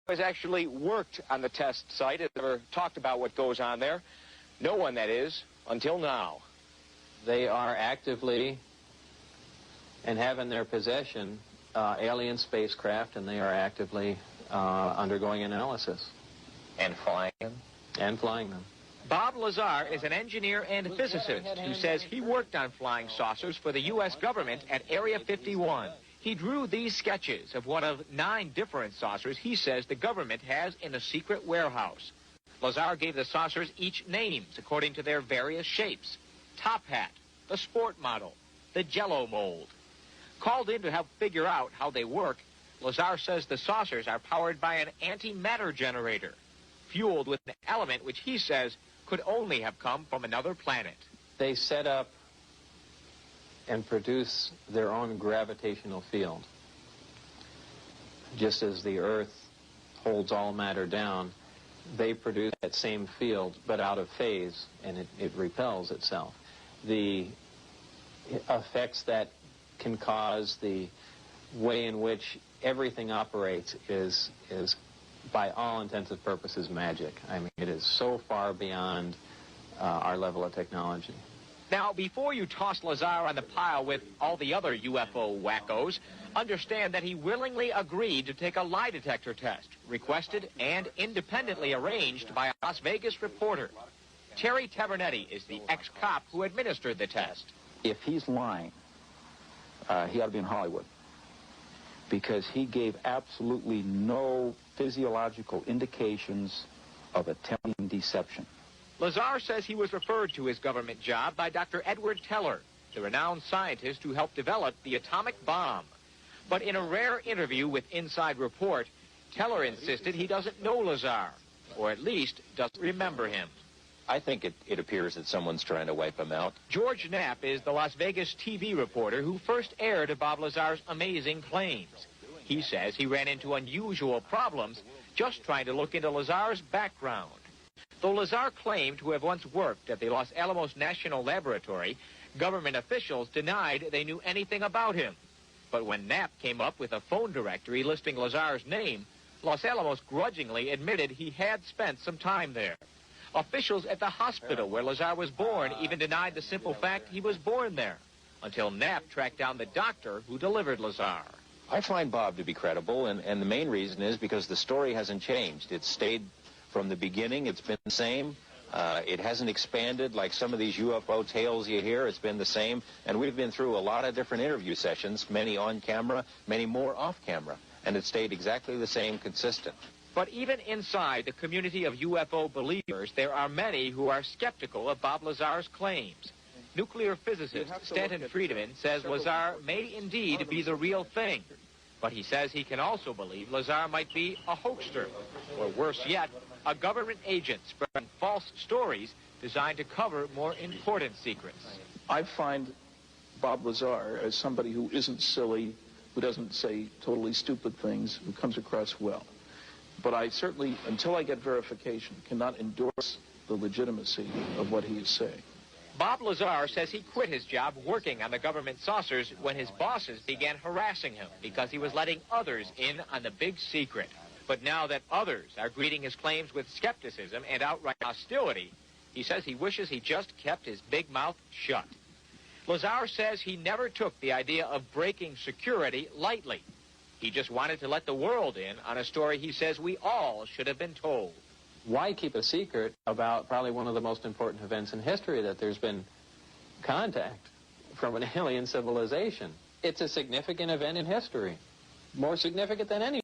has actually worked on the test site, has ever talked about what goes on there. No one, that is, until now. They are actively and have in their possession alien spacecraft, and they are actively undergoing analysis. And flying them? And flying them. Bob Lazar is an engineer and physicist who says he worked on flying saucers for the U.S. government at Area 51. He drew these sketches of one of 9 different saucers he says the government has in a secret warehouse. Lazar gave the saucers each names according to their various shapes. Top Hat, the Sport Model, the Jello Mold. Called in to help figure out how they work, Lazar says the saucers are powered by an antimatter generator, fueled with an element which he says could only have come from another planet. They set up and produce their own gravitational field. Just as the Earth holds all matter down, they produce that same field, but out of phase, and it repels itself. The effects that can cause, the way in which everything operates is by all intents and purposes, magic. I mean, it is so far beyond our level of technology. Now, before you toss Lazar on the pile with all the other UFO wackos, understand that he willingly agreed to take a lie detector test, requested and independently arranged by a Las Vegas reporter. Terry Tavernetti is the ex-cop who administered the test. If he's lying, he ought to be in Hollywood, because he gave absolutely no physiological indications of attempting deception. Lazar says he was referred to his government job by Dr. Edward Teller, the renowned scientist who helped develop the atomic bomb. But in a rare interview with Inside Report, Teller insisted he doesn't know Lazar, or at least doesn't remember him. I think it appears that someone's trying to wipe him out. George Knapp is the Las Vegas TV reporter who first aired Bob Lazar's amazing claims. He says he ran into unusual problems just trying to look into Lazar's background. Though Lazar claimed to have once worked at the Los Alamos National Laboratory, government officials denied they knew anything about him. But when Knapp came up with a phone directory listing Lazar's name, Los Alamos grudgingly admitted he had spent some time there. Officials at the hospital where Lazar was born even denied the simple fact he was born there, until Knapp tracked down the doctor who delivered Lazar. I find Bob to be credible, and the main reason is because the story hasn't changed. It's stayed from the beginning. It's been the same. It hasn't expanded like some of these UFO tales you hear. It's been the same. And we've been through a lot of different interview sessions, many on camera, many more off camera. And it stayed exactly the same, consistent. But even inside the community of UFO believers, there are many who are skeptical of Bob Lazar's claims. Nuclear physicist Stanton Friedman says Lazar may indeed be the real thing. But he says he can also believe Lazar might be a hoaxer, or worse yet, a government agent spreading false stories designed to cover more important secrets. I find Bob Lazar as somebody who isn't silly, who doesn't say totally stupid things, who comes across well. But I certainly, until I get verification, cannot endorse the legitimacy of what he is saying. Bob Lazar says he quit his job working on the government saucers when his bosses began harassing him because he was letting others in on the big secret. But now that others are greeting his claims with skepticism and outright hostility, he says he wishes he just kept his big mouth shut. Lazar says he never took the idea of breaking security lightly. He just wanted to let the world in on a story he says we all should have been told. Why keep a secret about probably one of the most important events in history, that there's been contact from an alien civilization? It's a significant event in history, more significant than any.